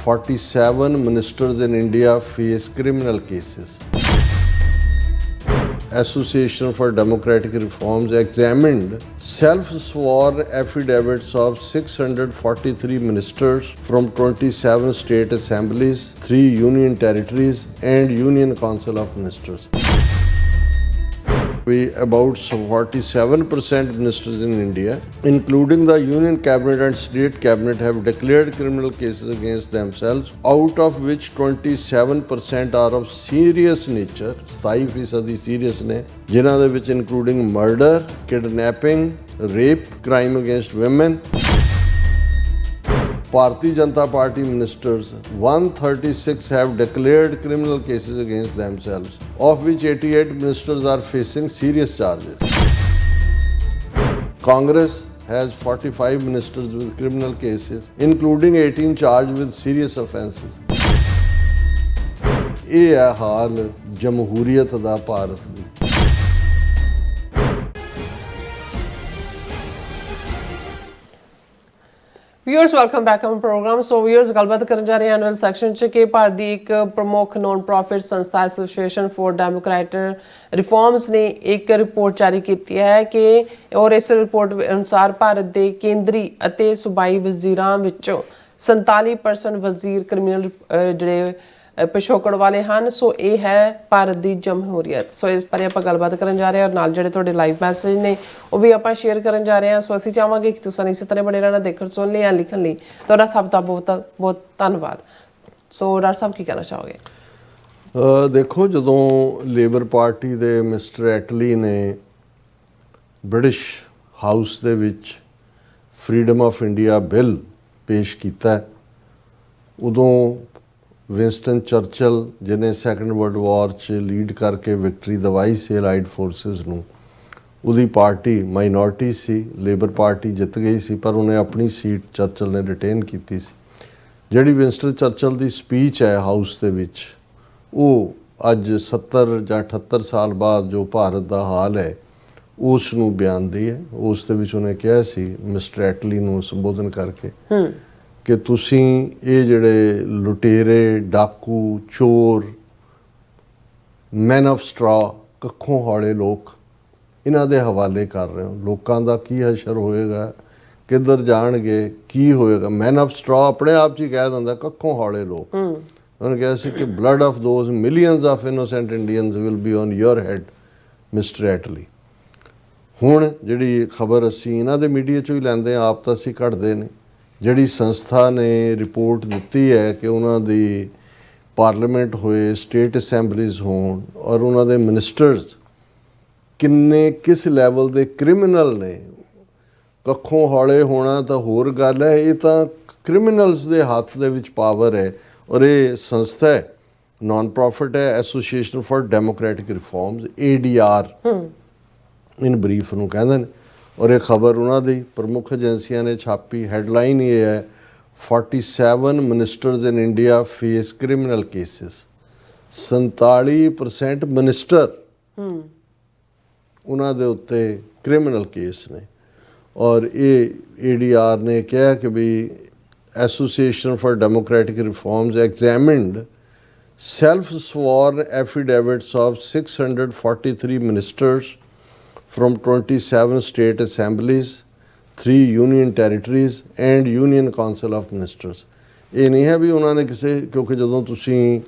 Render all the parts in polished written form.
47 ministers in India face criminal cases. Association for Democratic Reforms examined self-sworn affidavits of 643 ministers from 27 state assemblies, 3 union territories, and Union Council of Ministers. About 47% ministers in India, including the Union Cabinet and State Cabinet, have declared criminal cases against themselves, out of which 27% are of serious nature, 27% serious ne, ਜਿਨ੍ਹਾਂ ਦੇ ਵਿੱਚ including murder, kidnapping, rape, crime against women. Bharatiya Janata Party ministers, 136 have declared criminal cases against themselves, of which 88 ministers are facing serious charges. Congress has 45 ministers with criminal cases, including 18 charged with serious offences. ਇਹ ਹੈ ਹਾਲ ਜਮਹੂਰੀਅਤ ਦਾ ਭਾਰਤ ਦੀ। Viewers welcome back on programme. So viewers ਗੱਲਬਾਤ ਕਰਨ ਜਾ ਰਹੇ ਹਾਂ ਐਨੂਅਲ ਸੈਕਸ਼ਨ 'ਚ ਕਿ ਭਾਰਤ ਦੀ ਇੱਕ ਪ੍ਰਮੁੱਖ ਨੋਨ ਪ੍ਰੋਫਿਟ ਸੰਸਥਾ ਐਸੋਸੀਏਸ਼ਨ ਫॉर ਡੈਮੋਕ੍ਰੈਟਿਕ ਰਿਫਾਰਮਸ ਨੇ ਇੱਕ ਰਿਪੋਰਟ ਜਾਰੀ ਕੀਤੀ ਹੈ ਕਿ ਔਰ ਇਸ ਰਿਪੋਰਟ ਅਨੁਸਾਰ ਭਾਰਤ ਦੇ ਕੇਂਦਰੀ ਅਤੇ ਸੂਬਾਈ ਵਜ਼ੀਰਾਂ ਵਿੱਚੋਂ 47% ਵਜ਼ੀਰ ਕ੍ਰਿਮੀਨਲ ਜਿਹੜੇ ਪਿਛੋਕੜ ਵਾਲੇ ਹਨ। ਸੋ ਇਹ ਹੈ ਭਾਰਤ ਦੀ ਜਮਹੂਰੀਅਤ। ਸੋ ਇਸ ਬਾਰੇ ਆਪਾਂ ਗੱਲਬਾਤ ਕਰਨ ਜਾ ਰਹੇ ਹਾਂ ਔਰ ਨਾਲ ਜਿਹੜੇ ਤੁਹਾਡੇ ਲਾਈਵ ਮੈਸੇਜ ਨੇ ਉਹ ਵੀ ਆਪਾਂ ਸ਼ੇਅਰ ਕਰਨ ਜਾ ਰਹੇ ਹਾਂ। ਸੋ ਅਸੀਂ ਚਾਹਾਂਗੇ ਕਿ ਤੁਸੀਂ ਇਸੇ ਤਰ੍ਹਾਂ ਬਣੇ ਰਹਿਣਾ, ਦੇਖਣ ਸੁਣ ਲਈ ਜਾਂ ਲਿਖਣ ਲਈ ਤੁਹਾਡਾ ਸਭ ਦਾ ਬਹੁਤ ਬਹੁਤ ਧੰਨਵਾਦ। ਸੋ ਡਾਕਟਰ ਸਾਹਿਬ ਕੀ ਕਹਿਣਾ ਚਾਹੋਗੇ? ਦੇਖੋ, ਜਦੋਂ ਲੇਬਰ ਪਾਰਟੀ ਦੇ ਮਿਸਟਰ ਐਟਲੀ ਨੇ ਬ੍ਰਿਟਿਸ਼ ਹਾਊਸ ਦੇ ਵਿੱਚ ਫਰੀडम ਆਫ ਇੰਡੀਆ ਬਿੱਲ ਪੇਸ਼ ਕੀਤਾ, ਉਦੋਂ ਵਿੰਸਟਨ ਚਰਚਲ ਜਿਹਨੇ ਸੈਕੰਡ ਵਰਲਡ ਵਾਰ 'ਚ ਲੀਡ ਕਰਕੇ ਵਿਕਟਰੀ ਦਵਾਈ ਸੀ ਅਲਾਈਡ ਫੋਰਸਿਸ ਨੂੰ, ਉਹਦੀ ਪਾਰਟੀ ਮਾਈਨੋਰਟੀ ਸੀ, ਲੇਬਰ ਪਾਰਟੀ ਜਿੱਤ ਗਈ ਸੀ, ਪਰ ਉਹਨੇ ਆਪਣੀ ਸੀਟ ਚਰਚਲ ਨੇ ਰਿਟੇਨ ਕੀਤੀ ਸੀ। ਜਿਹੜੀ ਵਿੰਸਟਨ ਚਰਚਲ ਦੀ ਸਪੀਚ ਹੈ ਹਾਊਸ ਦੇ ਵਿੱਚ, ਉਹ ਅੱਜ 70 ਜਾਂ 78 ਸਾਲ ਬਾਅਦ ਜੋ ਭਾਰਤ ਦਾ ਹਾਲ ਹੈ ਉਸ ਨੂੰ ਬਿਆਨਦੀ ਹੈ। ਉਸ ਦੇ ਵਿੱਚ ਉਹਨੇ ਕਿਹਾ ਸੀ ਮਿਸਟਰ ਐਟਲੀ ਨੂੰ ਸੰਬੋਧਨ ਕਰਕੇ ਕਿ ਤੁਸੀਂ ਇਹ ਜਿਹੜੇ ਲੁਟੇਰੇ, ਡਾਕੂ, ਚੋਰ, ਮੈਨ ਆਫ ਸਟਰਾ, ਕੱਖੋਂ ਹੌਲੇ ਲੋਕ, ਇਹਨਾਂ ਦੇ ਹਵਾਲੇ ਕਰ ਰਹੇ ਹੋ। ਲੋਕਾਂ ਦਾ ਕੀ ਹਸ਼ਰ ਹੋਏਗਾ, ਕਿੱਧਰ ਜਾਣਗੇ, ਕੀ ਹੋਏਗਾ? ਮੈਨ ਆਫ ਸਟਰਾ ਆਪਣੇ ਆਪ 'ਚ ਹੀ ਕਹਿ ਦਿੰਦਾ, ਕੱਖੋਂ ਹੌਲੇ ਲੋਕ। ਉਹਨੇ ਕਿਹਾ ਸੀ ਕਿ blood of those millions of innocent Indians will be on your head mister Attlee. ਹੁਣ ਜਿਹੜੀ ਖਬਰ ਅਸੀਂ ਇਹਨਾਂ ਦੇ ਮੀਡੀਆ 'ਚੋਂ ਹੀ ਲੈਂਦੇ ਹਾਂ, ਆਪ ਤਾਂ ਅਸੀਂ ਕੱਢਦੇ ਨੇ। ਜਿਹੜੀ ਸੰਸਥਾ ਨੇ ਰਿਪੋਰਟ ਦਿੱਤੀ ਹੈ ਕਿ ਉਹਨਾਂ ਦੀ ਪਾਰਲੀਮੈਂਟ ਹੋਏ, ਸਟੇਟ ਅਸੈਂਬਲੀਜ਼ ਹੋਣ ਔਰ ਉਹਨਾਂ ਦੇ ਮਿਨਿਸਟਰਸ ਕਿੰਨੇ ਕਿਸ ਲੈਵਲ ਦੇ ਕ੍ਰਿਮੀਨਲ ਨੇ। ਕੱਖੋਂ ਹੌਲੇ ਹੋਣਾ ਤਾਂ ਹੋਰ ਗੱਲ ਹੈ, ਇਹ ਤਾਂ ਕ੍ਰਿਮੀਨਲਸ ਦੇ ਹੱਥ ਦੇ ਵਿੱਚ ਪਾਵਰ ਹੈ। ਔਰ ਇਹ ਸੰਸਥਾ ਹੈ, ਨੋਨ ਪ੍ਰੋਫਿਟ ਹੈ, association for democratic reforms, ADR in brief ਨੂੰ ਕਹਿੰਦੇ ਨੇ। ਔਰ ਇਹ ਖਬਰ ਉਹਨਾਂ ਦੀ ਪ੍ਰਮੁੱਖ ਏਜੰਸੀਆਂ ਨੇ ਛਾਪੀ। ਹੈਡਲਾਈਨ ਇਹ ਹੈ, 47 ministers in India face criminal cases. 47% minister ਉਹਨਾਂ ਦੇ ਉੱਤੇ ਕ੍ਰਿਮੀਨਲ ਕੇਸ ਨੇ। ਔਰ ਇਹ ADR ਨੇ ਕਿਹਾ ਕਿ ਵੀ association for democratic reforms examined self sworn affidavits of 643 ministers from 27 state assemblies, 3 union territories and Union Council of Ministers. ਇਹ ਨਹੀਂ ਹੈ ਵੀ ਉਹਨਾਂ ਨੇ ਕਿਸੇ, ਕਿਉਂਕਿ ਜਦੋਂ ਤੁਸੀਂ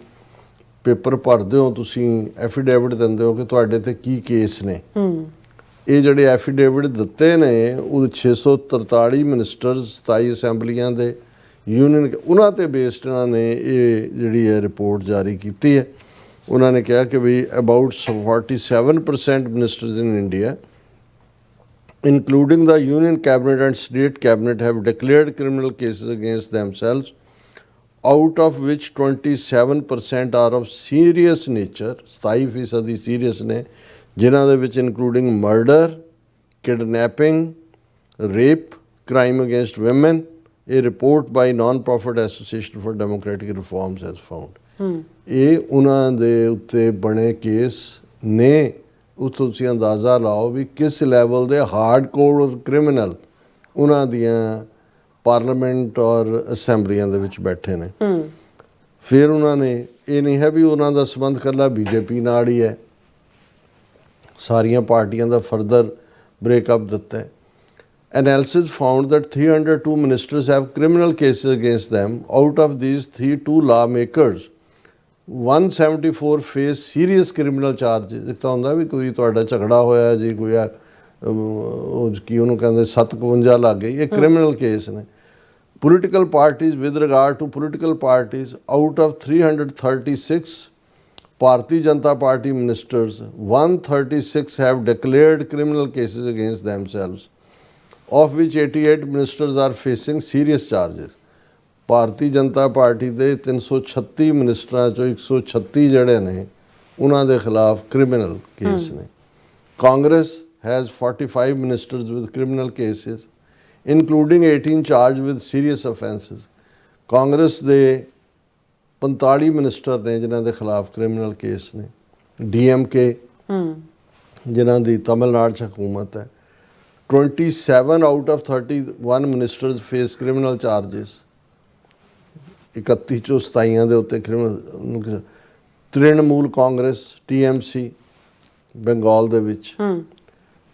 ਪੇਪਰ ਭਰਦੇ ਹੋ, ਤੁਸੀਂ ਐਫੀਡੇਵਿਟ ਦਿੰਦੇ ਹੋ ਕਿ ਤੁਹਾਡੇ ਤੇ ਕੀ ਕੇਸ ਨੇ। ਇਹ ਜਿਹੜੇ ਐਫੀਡੇਵਿਟ ਦਿੱਤੇ ਨੇ ਉਹ 643 ਮਿਨਿਸਟਰਸ, 27 ਅਸੈਂਬਲੀਆਂ ਦੇ, ਯੂਨੀਅਨ, ਉਹਨਾਂ ਤੇ ਬੇਸਡ ਇਹਨਾਂ ਨੇ ਇਹ ਜਿਹੜੀ ਹੈ ਰਿਪੋਰਟ ਜਾਰੀ ਕੀਤੀ ਹੈ। ਉਹਨਾਂ ਨੇ ਕਿਹਾ ਕਿ ਵੀ about 47% ministers in India, including the Union Cabinet and State Cabinet, have declared criminal cases against themselves, out of which 27% are of serious nature, 27% serious ਨੇ, ਜਿਨ੍ਹਾਂ ਦੇ ਵਿੱਚ including murder, kidnapping, rape, crime against women. A report by non-profit Association for Democratic Reforms has found. ਇਹ ਉਹਨਾਂ ਦੇ ਉੱਤੇ ਬਣੇ case ਨੇ। ਉਹ ਤੁਸੀਂ ਅੰਦਾਜ਼ਾ ਲਾਓ ਵੀ ਕਿਸ ਲੈਵਲ ਦੇ ਹਾਰਡ ਕੋਰ ਕ੍ਰਿਮੀਨਲ ਉਹਨਾਂ ਦੀਆਂ ਪਾਰਲੀਮੈਂਟ ਔਰ ਅਸੈਂਬਲੀਆਂ ਦੇ ਵਿੱਚ ਬੈਠੇ ਨੇ। ਫਿਰ ਉਹਨਾਂ ਨੇ, ਇਹ ਨਹੀਂ ਹੈ ਵੀ ਉਹਨਾਂ ਦਾ ਸੰਬੰਧ ਇਕੱਲਾ ਬੀਜੇਪੀ ਨਾਲ ਹੀ ਹੈ, ਸਾਰੀਆਂ ਪਾਰਟੀਆਂ ਦਾ ਫਰਦਰ ਬ੍ਰੇਕਅਪ ਦਿੱਤਾ ਹੈ। Analysis found that 302 ministers have criminal cases against them. Out of these, 32 lawmakers, 174 face serious criminal charges. ਇੱਕ ਤਾਂ ਹੁੰਦਾ ਵੀ ਕੋਈ ਤੁਹਾਡਾ ਝਗੜਾ ਹੋਇਆ ਜੀ, ਕੋਈ ਉਹ ਕੀ ਉਹਨੂੰ ਕਹਿੰਦੇ 57 ਲੱਗ ਗਈ, ਇਹ ਕ੍ਰਿਮੀਨਲ ਕੇਸ ਨੇ। Political parties, with regard to political parties, out of 336 Bharatiya Janata Party ministers, 136 have declared criminal cases against themselves, of which 88 ministers are facing serious charges. Bharatiya Janata Party ਦੇ 336 ਮਿਨਿਸਟਰਾਂ ਚੋਂ 136 ਜਿਹੜੇ ਨੇ ਉਹਨਾਂ ਦੇ ਖਿਲਾਫ ਕ੍ਰਿਮੀਨਲ ਕੇਸ ਨੇ। Congress has 45 ministers with criminal cases, including 18 charged with serious offences. Congress ਦੇ 45 minister ਨੇ ਜਿਨ੍ਹਾਂ ਦੇ ਖਿਲਾਫ ਕ੍ਰਿਮੀਨਲ ਕੇਸ ਨੇ। DMK ਜਿਨ੍ਹਾਂ ਦੀ ਤਮਿਲਨਾਡੂ 'ਚ ਹਕੂਮਤ ਹੈ, 27 out of 31 ministers face criminal charges. 31 ਚੋਂ 27 ਦੇ ਉੱਤੇ ਕ੍ਰਿਮੀਨਲ। ਤ੍ਰਿਣਮੂਲ ਕਾਂਗਰਸ TMC ਬੰਗਾਲ ਦੇ ਵਿੱਚ,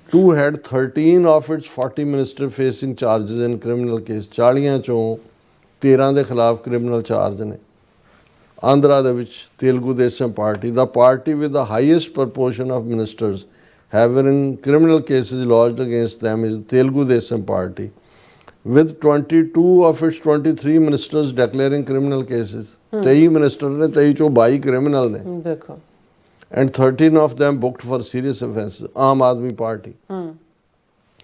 2 had 13 of its 40 ministers facing charges in criminal case. 40 ਚੋਂ 13 ਦੇ ਖਿਲਾਫ ਕ੍ਰਿਮੀਨਲ ਚਾਰਜ ਨੇ। ਆਂਧਰਾ ਦੇ ਵਿੱਚ Telugu Desam party, the party with the highest proportion of ministers having criminal cases lodged against them is Telugu Desam Party, with 22 of its 23 ministers declaring criminal cases. 23 minister ਨੇ, 23 ਚੋਂ 22 criminal ਨੇ। ਦੇਖੋ। and 13 of them booked for serious offences. Aam Aadmi Party,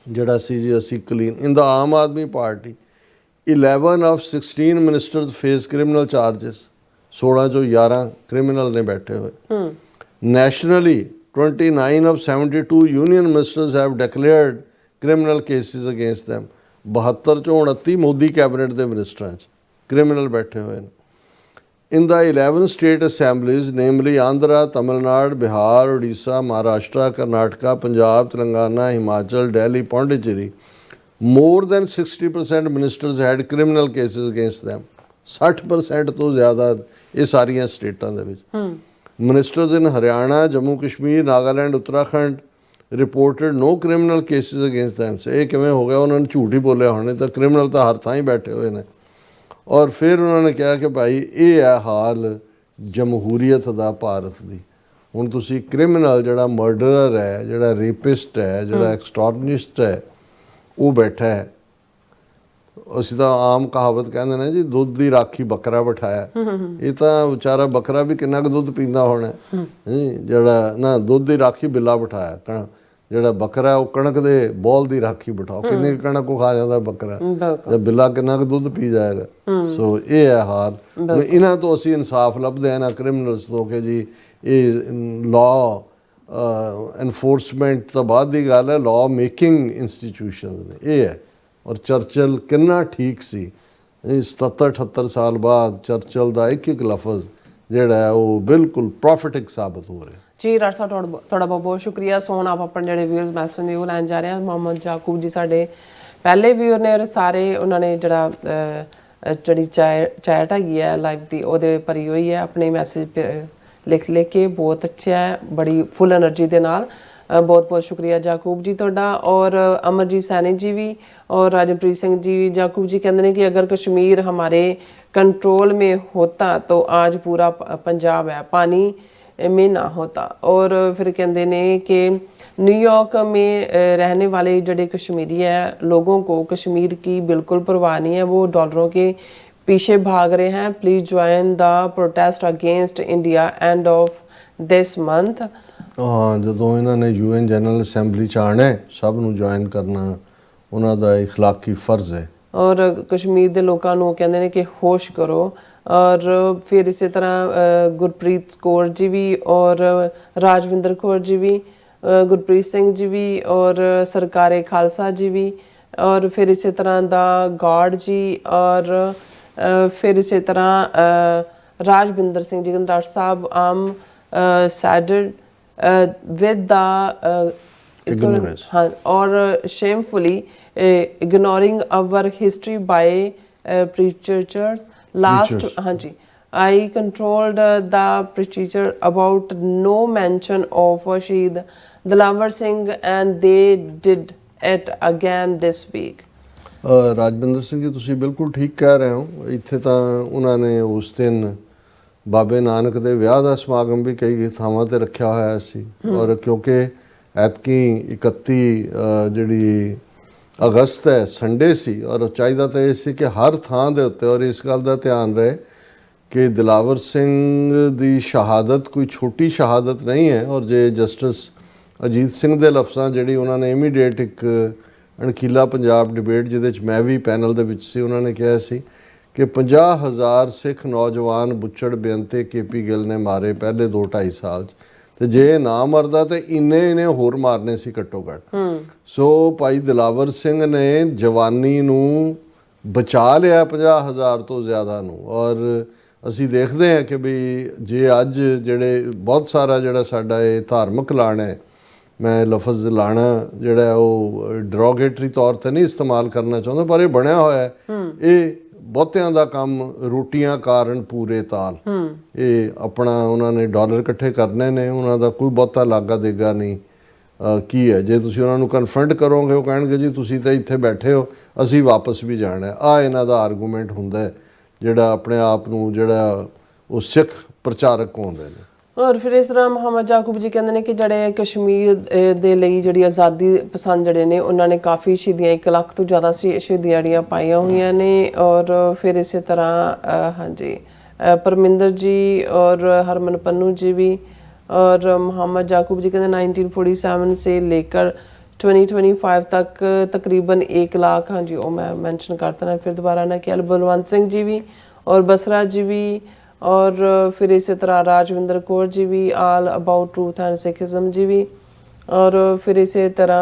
ਜਿਹੜਾ ਸੀ ਜੀ ਅਸੀਂ clean. In the Aam Aadmi Party, 11 of 16 ministers face criminal charges. 16 ਚੋਂ 11 criminal ਨੇ ਬੈਠੇ ਹੋਏ। Nationally, 29 of 72 union ministers have declared criminal cases against them. 72 ਚੋਂ 29 Modi cabinet ਦੇ ਮਿਨਿਸਟਰਾਂ 'ਚ ਕ੍ਰਿਮੀਨਲ ਬੈਠੇ ਹੋਏ ਨੇ। In the 11 state assemblies, namely Andhra, Tamil Nadu, Bihar, Odisha, Maharashtra, Karnataka, Punjab, Telangana, Himachal, Delhi, Pondicherry, more than 60% ministers had criminal cases against them. 60% ਤੋਂ ਜ਼ਿਆਦਾ ਇਹ ਸਾਰੀਆਂ ਸਟੇਟਾਂ ਦੇ ਵਿੱਚ। Ministers in Haryana, Jammu Kashmir, Nagaland, Uttarakhand reported no criminal cases against them. ਇਹ ਕਿਵੇਂ ਹੋ ਗਿਆ? ਉਹਨਾਂ ਨੇ ਝੂਠ ਹੀ ਬੋਲਿਆ ਹੋਣੇ, ਤਾਂ ਕ੍ਰਿਮੀਨਲ ਤਾਂ ਹਰ ਥਾਂ ਹੀ ਬੈਠੇ ਹੋਏ ਨੇ। ਔਰ ਫਿਰ ਉਹਨਾਂ ਨੇ ਕਿਹਾ ਕਿ ਭਾਈ ਇਹ ਹੈ ਹਾਲ ਜਮਹੂਰੀਅਤ ਦਾ ਭਾਰਤ ਦੀ। ਹੁਣ ਤੁਸੀਂ ਕ੍ਰਿਮੀਨਲ ਜਿਹੜਾ ਮਰਡਰਰ ਹੈ, ਜਿਹੜਾ ਰੇਪਿਸਟ ਹੈ, ਜਿਹੜਾ ਐਕਸਟੋਰਨਿਸਟ ਹੈ, ਉਹ ਬੈਠਾ ਹੈ। ਅਸੀਂ ਤਾਂ ਆਮ ਕਹਾਵਤ ਕਹਿੰਦੇ ਨੇ ਜੀ, ਦੁੱਧ ਦੀ ਰਾਖੀ ਬੱਕਰਾ ਬਿਠਾਇਆ। ਇਹ ਤਾਂ ਵਿਚਾਰਾ ਬੱਕਰਾ ਵੀ ਕਿੰਨਾ ਕੁ ਦੁੱਧ ਪੀਂਦਾ ਹੋਣਾ, ਜਿਹੜਾ ਨਾ ਦੁੱਧ ਦੀ ਰਾਖੀ ਬਿੱਲਾ ਬਿਠਾਇਆ। ਜਿਹੜਾ ਬੱਕਰਾ ਉਹ ਕਣਕ ਦੇ ਬੋਲ ਦੀ ਰਾਖੀ ਬਿਠਾਓ, ਕਿੰਨੀ ਕਣਕ ਕੋ ਖਾ ਜਾਂਦਾ ਬੱਕਰਾ, ਜਾਂ ਬਿੱਲਾ ਕਿੰਨਾ ਕੁ ਦੁੱਧ ਪੀ ਜਾਏਗਾ। ਸੋ ਇਹ ਹੈ ਹਾਲ। ਇਹਨਾਂ ਤੋਂ ਅਸੀਂ ਇਨਸਾਫ ਲੱਭਦੇ ਹਾਂ ਨਾ ਕ੍ਰਿਮੀਨਲਸ ਤੋਂ, ਕਿ ਜੀ ਇਹ ਲਾਅ ਐਨਫੋਰਸਮੈਂਟ ਤੋਂ ਬਾਅਦ ਦੀ ਗੱਲ ਹੈ, ਲਾਅ ਮੇਕਿੰਗ ਇੰਸਟੀਟਿਊਸ਼ਨਸ ਨੇ। ਇਹ ਹੈ। ਔਰ ਚਰਚਲ ਕਿੰਨਾ ਠੀਕ ਸੀ, 77-78 ਸਾਲ ਬਾਅਦ ਚਰਚਲ ਦਾ ਇੱਕ ਲਫ਼ਜ਼ ਜਿਹੜਾ ਹੈ ਉਹ ਬਿਲਕੁਲ ਪ੍ਰੋਫਿਟਿਕ ਸਾਬਤ ਹੋ ਰਿਹਾ। ਜੀ ਡਾਕਟਰ ਸਾਹਿਬ, ਤੁਹਾਡਾ ਬਹੁਤ ਬਹੁਤ ਸ਼ੁਕਰੀਆ। ਸੋ ਹੁਣ ਆਪ ਆਪਣੇ ਜਿਹੜੇ ਵਿਊਅਰਸ ਮੈਸੇਜ ਨੇ ਉਹ ਲੈਣ ਜਾ ਰਹੇ ਹਾਂ। ਮੁਹੰਮਦ ਯਾਕੂਬ ਜੀ ਸਾਡੇ ਪਹਿਲੇ ਵਿਊਅਰ ਨੇ, ਸਾਰੇ ਉਹਨਾਂ ਨੇ ਜਿਹੜਾ ਜਿਹੜੀ ਚੈਟ ਹੈਗੀ ਹੈ ਲਾਈਵ ਦੀ, ਉਹਦੇ ਭਰੀ ਹੋਈ ਹੈ ਆਪਣੇ ਮੈਸੇਜ ਲਿਖ ਕੇ। ਬਹੁਤ ਅੱਛਾ ਹੈ, ਬੜੀ ਫੁੱਲ એનર્ਜੀ ਦੇ ਨਾਲ। बहुत बहुत शुक्रिया जाकूब जी ਤੁਹਾਡਾ। और अमरजीत सैनी जी भी और राजप्रीत सिंह जी। जाकूब जी कहते हैं कि अगर कश्मीर हमारे कंट्रोल में होता तो आज पूरा पंजाब है पानी में ना होता। और फिर कहते हैं कि न्यूयॉर्क में रहने वाले जड़े कश्मीरी हैं, लोगों को कश्मीर की बिल्कुल परवाह नहीं है, वो डॉलरों के पीछे भाग रहे हैं। Please join the protest against India end of this month. ਹਾਂ, ਜਦੋਂ ਇਹਨਾਂ ਨੇ UN ਜਨਰਲ ਅਸੈਂਬਲੀ 'ਚ ਆਉਣਾ, ਸਭ ਨੂੰ ਜੁਆਇਨ ਕਰਨਾ ਉਹਨਾਂ ਦਾ ਇਖਲਾਕੀ ਫਰਜ਼ ਹੈ। ਔਰ ਕਸ਼ਮੀਰ ਦੇ ਲੋਕਾਂ ਨੂੰ ਕਹਿੰਦੇ ਨੇ ਕਿ ਹੋਸ਼ ਕਰੋ। ਔਰ ਫਿਰ ਇਸੇ ਤਰ੍ਹਾਂ ਗੁਰਪ੍ਰੀਤ ਕੌਰ ਜੀ ਵੀ ਔਰ ਰਾਜਵਿੰਦਰ ਕੌਰ ਜੀ ਵੀ, ਗੁਰਪ੍ਰੀਤ ਸਿੰਘ ਜੀ ਵੀ ਔਰ ਸਰਕਾਰੇ ਖਾਲਸਾ ਜੀ ਵੀ, ਔਰ ਫਿਰ ਇਸੇ ਤਰ੍ਹਾਂ ਦਾ ਗਾਰਡ ਜੀ, ਔਰ ਫਿਰ ਇਸੇ ਤਰ੍ਹਾਂ ਰਾਜਵਿੰਦਰ ਸਿੰਘ ਜੀ। ਡਾਕਟਰ ਸਾਹਿਬ ਆਮ ਸੈਡਡ with the ignorance, हाँ, और shamefully ignoring our history by preachers. Last, ਹਾਂਜੀ, I controlled the procedure about no mention of Shahid Dilawar Singh, and they did it again this week. Rajwinder Singh ji, ਤੁਸੀਂ ਬਿਲਕੁਲ ਠੀਕ ਕਹਿ ਰਹੇ ਹੋ। ਇੱਥੇ ਤਾਂ ਉਹਨਾਂ ਨੇ ਉਸ ਦਿਨ ਬਾਬੇ ਨਾਨਕ ਦੇ ਵਿਆਹ ਦਾ ਸਮਾਗਮ ਵੀ ਕਈ ਥਾਵਾਂ ਤੇ ਰੱਖਿਆ ਹੋਇਆ ਸੀ, ਔਰ ਕਿਉਂਕਿ ਐਤਕੀ 31 ਜਿਹੜੀ ਅਗਸਤ ਹੈ ਸੰਡੇ ਸੀ, ਔਰ ਚਾਹੀਦਾ ਤਾਂ ਇਹ ਸੀ ਕਿ ਹਰ ਥਾਂ ਦੇ ਉੱਤੇ, ਔਰ ਇਸ ਗੱਲ ਦਾ ਧਿਆਨ ਰਹੇ ਕਿ ਦਿਲਾਵਰ ਸਿੰਘ ਦੀ ਸ਼ਹਾਦਤ ਕੋਈ ਛੋਟੀ ਸ਼ਹਾਦਤ ਨਹੀਂ ਹੈ। ਔਰ ਜੇ ਜਸਟਿਸ ਅਜੀਤ ਸਿੰਘ ਦੇ ਲਫ਼ਜ਼ਾਂ ਜਿਹੜੀ ਉਹਨਾਂ ਨੇ ਇਮੀਡੀਏਟ ਇੱਕ ਅਣਖੀਲਾ ਪੰਜਾਬ ਡਿਬੇਟ ਜਿਹਦੇ 'ਚ ਮੈਂ ਵੀ ਪੈਨਲ ਦੇ ਵਿੱਚ ਸੀ, ਉਹਨਾਂ ਨੇ ਕਿਹਾ ਸੀ ਕਿ 50,000 ਸਿੱਖ ਨੌਜਵਾਨ ਬੁੱਚੜ ਬੇਅੰਤੇ KP ਗਿੱਲ ਨੇ ਮਾਰੇ ਪਹਿਲੇ 2-2.5 ਸਾਲ 'ਚ, ਤੇ ਜੇ ਨਾ ਮਰਦਾ ਤੇ ਇੰਨੇ ਹੋਰ ਮਾਰਨੇ ਸੀ ਘੱਟੋ ਘੱਟ। ਸੋ ਭਾਈ ਦਿਲਾਵਰ ਸਿੰਘ ਨੇ ਜਵਾਨੀ ਨੂੰ ਬਚਾ ਲਿਆ 50,000 ਤੋਂ ਜ਼ਿਆਦਾ ਨੂੰ। ਔਰ ਅਸੀਂ ਦੇਖਦੇ ਹਾਂ ਕਿ ਵੀ ਜੇ ਅੱਜ ਜਿਹੜੇ ਬਹੁਤ ਸਾਰਾ ਜਿਹੜਾ ਸਾਡਾ ਇਹ ਧਾਰਮਿਕ ਲਾਣਾ ਹੈ, ਮੈਂ ਲਫ਼ਜ਼ ਲਾਣਾ ਜਿਹੜਾ ਉਹ ਡਰੋਗੇਟਰੀ ਤੌਰ 'ਤੇ ਨਹੀਂ ਇਸਤੇਮਾਲ ਕਰਨਾ ਚਾਹੁੰਦਾ, ਪਰ ਇਹ ਬਣਿਆ ਹੋਇਆ ਹੈ, ਇਹ ਬਹੁਤਿਆਂ ਦਾ ਕੰਮ ਰੋਟੀਆਂ ਕਾਰਨ ਪੂਰੇ ਤਾਲ। ਇਹ ਆਪਣਾ ਉਹਨਾਂ ਨੇ ਡਾਲਰ ਇਕੱਠੇ ਕਰਨੇ ਨੇ, ਉਹਨਾਂ ਦਾ ਕੋਈ ਬਹੁਤਾ ਲਾਗਾ ਦੇਗਾ ਨਹੀਂ। ਕੀ ਹੈ, ਜੇ ਤੁਸੀਂ ਉਹਨਾਂ ਨੂੰ ਕਨਫਰੰਟ ਕਰੋਗੇ ਉਹ ਕਹਿਣਗੇ ਜੀ ਤੁਸੀਂ ਤਾਂ ਇੱਥੇ ਬੈਠੇ ਹੋ, ਅਸੀਂ ਵਾਪਸ ਵੀ ਜਾਣਾ। ਆ ਇਹਨਾਂ ਦਾ ਆਰਗੂਮੈਂਟ ਹੁੰਦਾ ਹੈ ਜਿਹੜਾ ਆਪਣੇ ਆਪ ਨੂੰ ਜਿਹੜਾ ਉਹ ਸਿੱਖ ਪ੍ਰਚਾਰਕ ਕਹਿੰਦੇ ਨੇ। ਔਰ ਫਿਰ ਇਸ ਤਰ੍ਹਾਂ ਮੁਹੰਮਦ ਯਾਕੂਬ ਜੀ ਕਹਿੰਦੇ ਨੇ ਕਿ ਜਿਹੜੇ ਕਸ਼ਮੀਰ ਦੇ ਲਈ ਜਿਹੜੀ ਆਜ਼ਾਦੀ ਪਸੰਦ ਜਿਹੜੇ ਨੇ ਉਹਨਾਂ ਨੇ ਕਾਫੀ ਸ਼ਹੀਦੀਆਂ, 1 ਲੱਖ ਤੋਂ ਜ਼ਿਆਦਾ ਸ਼ਹੀਦੀਆਂ ਜਿਹੜੀਆਂ ਪਾਈਆਂ ਹੋਈਆਂ ਨੇ। ਔਰ ਫਿਰ ਇਸੇ ਤਰ੍ਹਾਂ ਹਾਂਜੀ ਪਰਮਿੰਦਰ ਜੀ ਔਰ ਹਰਮਨ ਪੰਨੂ ਜੀ ਵੀ। ਔਰ ਮੁਹੰਮਦ ਯਾਕੂਬ ਜੀ ਕਹਿੰਦੇ 1947 से लेकर 2025 तक तकरीबन 1 लाख, हाँ जी वो मैं मेंशन करता ना फिर दोबारा ना कि बलवंत सिंह जी भी और बसरा जी भी। और फिर इसी तरह राजविंदर कौर जी भी, आल अबाउट ट्रूथ एंड सिखिज्म जी भी। और फिर इसी तरह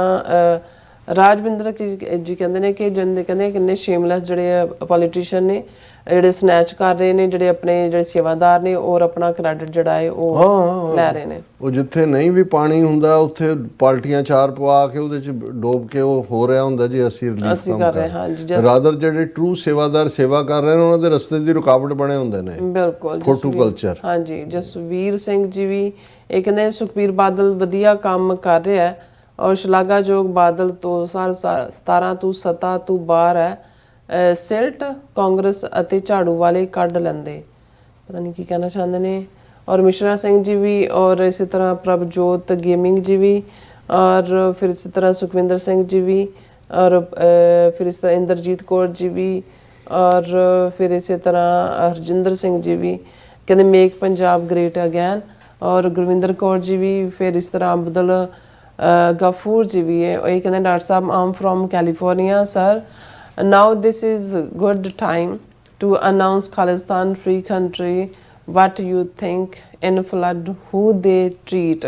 राजविंदर जी कहते हैं कि जिन्हें कहते किन्ने शेमलेस ਜਿਹੜੇ ਪੋਲੀਟੀਸ਼ੀਅਨ ਨੇ ਜਿਹੜੇ ਸਨੈਚ ਕਰ ਰਹੇ ਨੇ, ਜਿਹੜੇ ਆਪਣੇ ਜਿਹੜੇ ਸੇਵਾਦਾਰ ਨੇ ਔਰ ਆਪਣਾ ਕ੍ਰੈਡਿਟ ਜਿਹੜਾ ਹੈ ਉਹ ਲੈ ਰਹੇ ਨੇ। ਉਹ ਜਿੱਥੇ ਨਹੀਂ ਵੀ ਪਾਣੀ ਹੁੰਦਾ ਉੱਥੇ ਪਾਰਟੀਆਂ ਚਾਰ ਪਵਾ ਕੇ ਉਹਦੇ 'ਚ ਡੋਬ ਕੇ ਉਹ ਹੋ ਰਿਹਾ ਹੁੰਦਾ ਜੀ ਅਸੀਂ ਰਿਲੀਜ਼ ਕਰ ਰਹੇ ਹਾਂ ਜੀ। ਰਾਦਰ ਜਿਹੜੇ ਟਰੂ ਸੇਵਾਦਾਰ ਸੇਵਾ ਕਰ ਰਹੇ ਨੇ ਉਹਨਾਂ ਦੇ ਰਸਤੇ ਦੀ ਰੁਕਾਵਟ ਬਣੇ ਹੁੰਦੇ ਨੇ। ਬਿਲਕੁਲ ਫੋਟੋ ਕਲਚਰ। ਹਾਂਜੀ ਜਸਵੀਰ ਸਿੰਘ ਜੀ ਵੀ ਇਹ ਕਹਿੰਦੇ ਸੁਖਬੀਰ ਬਾਦਲ ਵਧੀਆ ਕੰਮ ਕਰ ਰਿਹਾ ਹੈ ਔਰ ਸ਼ਲਾਘਾਯੋਗ ਬਾਦਲ 2017 ਤੋਂ ਸੱਤਾ ਤੋਂ ਬਾਹਰ ਹੈ। ਸਿਲਟ ਕਾਂਗਰਸ ਅਤੇ ਝਾੜੂ ਵਾਲੇ ਕੱਢ ਲੈਂਦੇ, ਪਤਾ ਨਹੀਂ ਕੀ ਕਹਿਣਾ ਚਾਹੁੰਦੇ ਨੇ। ਔਰ ਮਿਸ਼ਰਾ ਸਿੰਘ ਜੀ ਵੀ ਔਰ ਇਸੇ ਤਰ੍ਹਾਂ ਪ੍ਰਭਜੋਤ ਗੇਮਿੰਗ ਜੀ ਵੀ। ਔਰ ਫਿਰ ਇਸੇ ਤਰ੍ਹਾਂ ਸੁਖਵਿੰਦਰ ਸਿੰਘ ਜੀ ਵੀ। ਔਰ ਫਿਰ ਇਸ ਤਰ੍ਹਾਂ ਇੰਦਰਜੀਤ ਕੌਰ ਜੀ ਵੀ। ਔਰ ਫਿਰ ਇਸੇ ਤਰ੍ਹਾਂ ਹਰਜਿੰਦਰ ਸਿੰਘ ਜੀ ਵੀ ਕਹਿੰਦੇ ਮੇਕ ਪੰਜਾਬ ਗ੍ਰੇਟ ਅਗੈਨ। ਔਰ ਗੁਰਵਿੰਦਰ ਕੌਰ ਜੀ ਵੀ। ਫਿਰ ਇਸ ਤਰ੍ਹਾਂ ਅਬਦੁਲ ਗਫੂਰ ਜੀ ਵੀ ਹੈ, ਇਹ ਕਹਿੰਦੇ ਡਾਕਟਰ ਸਾਹਿਬ I'm from California sir, now this is good time to announce Khalistan free country. What you think in flood who they treat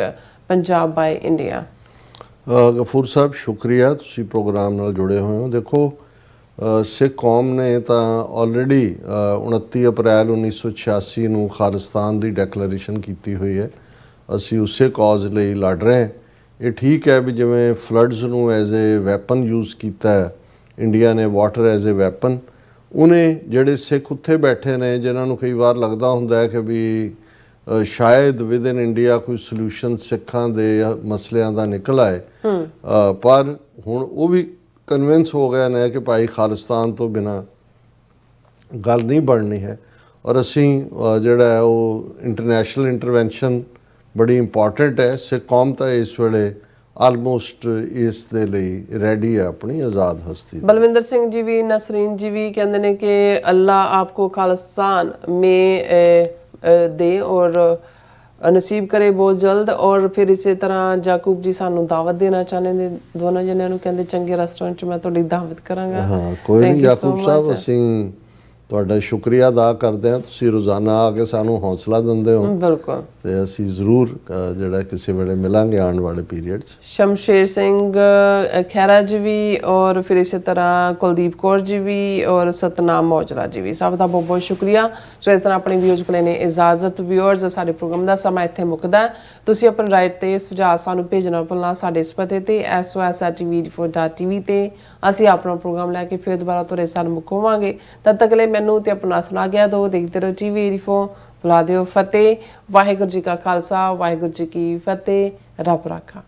Punjab by India? Ghafoor ਸਾਹਿਬ ਸ਼ੁਕਰੀਆ, ਤੁਸੀਂ ਪ੍ਰੋਗਰਾਮ ਨਾਲ ਜੁੜੇ ਹੋਏ ਹੋ। ਦੇਖੋ ਸਿੱਖ ਕੌਮ ਨੇ ਤਾਂ ਆਲਰੇਡੀ 29 ਅਪ੍ਰੈਲ 1986 ਨੂੰ ਖਾਲਿਸਤਾਨ ਦੀ ਡੈਕਲੇਰੇਸ਼ਨ ਕੀਤੀ ਹੋਈ ਹੈ। ਅਸੀਂ ਉਸੇ ਕਾਜ਼ ਲਈ ਲੜ ਰਹੇ ਹਾਂ। ਇਹ ਠੀਕ ਹੈ ਵੀ ਜਿਵੇਂ ਫਲੱਡਸ ਨੂੰ ਐਜ਼ ਏ ਵੈਪਨ ਯੂਜ਼ ਕੀਤਾ ਹੈ ਇੰਡੀਆ ਨੇ, ਵਾਟਰ ਐਜ਼ ਏ ਵੈਪਨ, ਉਹਨੇ ਜਿਹੜੇ ਸਿੱਖ ਉੱਥੇ ਬੈਠੇ ਨੇ ਜਿਨ੍ਹਾਂ ਨੂੰ ਕਈ ਵਾਰ ਲੱਗਦਾ ਹੁੰਦਾ ਹੈ ਕਿ ਵੀ ਸ਼ਾਇਦ ਵਿਦ ਇਨ ਇੰਡੀਆ ਕੋਈ ਸੋਲੂਸ਼ਨ ਸਿੱਖਾਂ ਦੇ ਮਸਲਿਆਂ ਦਾ ਨਿਕਲ ਆਏ, ਪਰ ਹੁਣ ਉਹ ਵੀ ਕਨਵਿੰਸ ਹੋ ਗਏ ਨੇ ਕਿ ਭਾਈ ਖਾਲਿਸਤਾਨ ਤੋਂ ਬਿਨਾਂ ਗੱਲ ਨਹੀਂ ਬਣਨੀ ਹੈ। ਔਰ ਅਸੀਂ ਜਿਹੜਾ ਹੈ ਉਹ ਇੰਟਰਨੈਸ਼ਨਲ ਇੰਟਰਵੈਂਸ਼ਨ ਬੜੀ ਇੰਪੋਰਟੈਂਟ ਹੈ। ਸਿੱਖ ਕੌਮ ਤਾਂ ਇਸ ਵੇਲੇ ਆਲਮੋਸਟ ਇਸ ਦੇ ਲਈ ਰੈਡੀ ਹੈ ਆਪਣੀ ਆਜ਼ਾਦ ਹਸਤੀ। ਬਲਵਿੰਦਰ ਸਿੰਘ ਜੀ ਵੀ, ਨਸਰੀਨ ਜੀ ਵੀ ਕਹਿੰਦੇ ਨੇ ਕਿ ਅੱਲਾ ਆਪਕੋ ਖਾਲਿਸਤਾਨ ਮੇ ਦੇ ਔਰ ਨਸੀਬ ਕਰੇ ਬਹੁਤ ਜਲਦ। ਔਰ ਫਿਰ ਇਸੇ ਤਰ੍ਹਾਂ ਜਾਕੂਬ ਜੀ ਸਾਨੂੰ ਦਾਵਤ ਦੇਣਾ ਚਾਹੁੰਦੇ ਨੇ ਦੋਨੋਂ ਜਣਿਆਂ ਨੂੰ, ਕਹਿੰਦੇ ਚੰਗੇ ਰੈਸਟੋਰੈਂਟ 'ਚ ਮੈਂ ਤੁਹਾਡੀ ਦਾਵਤ ਕਰਾਂਗਾ। ਹਾਂ ਕੋਈ ਨਹੀਂ ਜਾਕੂਬ ਸਾਹਿਬ, ਅਸੀਂ ਤੁਹਾਡਾ ਸ਼ੁਕਰੀਆ ਅਦਾ ਕਰਦੇ ਹਾਂ। ਤੁਸੀਂ ਰੋਜ਼ਾਨਾ ਆ ਕੇ ਸਾਨੂੰ ਹੌਸਲਾ ਦਿੰਦੇ ਹੋ ਬਿਲਕੁਲ। ਤੇ ਅਸੀਂ ਜ਼ਰੂਰ ਜਿਹੜਾ ਕਿਸੇ ਵੇਲੇ ਮਿਲਾਂਗੇ ਆਉਣ ਵਾਲੇ ਪੀਰੀਅਡ 'ਚ। ਸ਼ਮਸ਼ੇਰ ਸਿੰਘ ਖਹਿਰਾ ਜੀ ਵੀ ਔਰ ਫਿਰ ਇਸੇ ਤਰ੍ਹਾਂ ਕੁਲਦੀਪ ਕੌਰ ਜੀ ਵੀ ਔਰ ਸਤਨਾਮ ਮੌਜਰਾ ਜੀ ਵੀ, ਸਭ ਦਾ ਬਹੁਤ ਬਹੁਤ ਸ਼ੁਕਰੀਆ। ਸੋ ਇਸ ਤਰ੍ਹਾਂ ਆਪਣੀ ਵਿਊਜ਼ ਕੋਲ ਨੇ ਇਜਾਜ਼ਤ। ਵਿਊਅਰਸ, ਸਾਡੇ ਪ੍ਰੋਗਰਾਮ ਦਾ ਸਮਾਂ ਇੱਥੇ ਮੁੱਕਦਾ ਹੈ। ਤੁਸੀਂ ਆਪਣੀ ਰਾਏ ਤੇ ਸੁਝਾਅ ਸਾਨੂੰ ਭੇਜਣਾ ਭੁੱਲਣਾ ਸਾਡੇ ਇਸ ਪਤੇ ਤੇ sos@tv84.tv ਤੇ ਅਸੀਂ ਆਪਣਾ ਪ੍ਰੋਗਰਾਮ ਲੈ ਕੇ ਫਿਰ ਦੁਬਾਰਾ ਤੁਹਾਡੇ ਸਾਹਮਣੇ ਮੁੱਕਵਾਂਗੇ। ਤਦ ਤੱਕ ਲਈ ਮੈਨੂੰ ਤੇ ਆਪਣਾ ਸੁਣਾ ਗਿਆ ਦੋ ਦੇਖਦੇ ਰਹੋ TV84। ਬੁਲਾ ਦਿਓ ਫਤਿਹ। ਵਾਹਿਗੁਰੂ ਜੀ ਕਾ ਖਾਲਸਾ, ਵਾਹਿਗੁਰੂ ਜੀ ਕੀ ਫਤਿਹ। ਰੱਬ ਰਾਖਾ।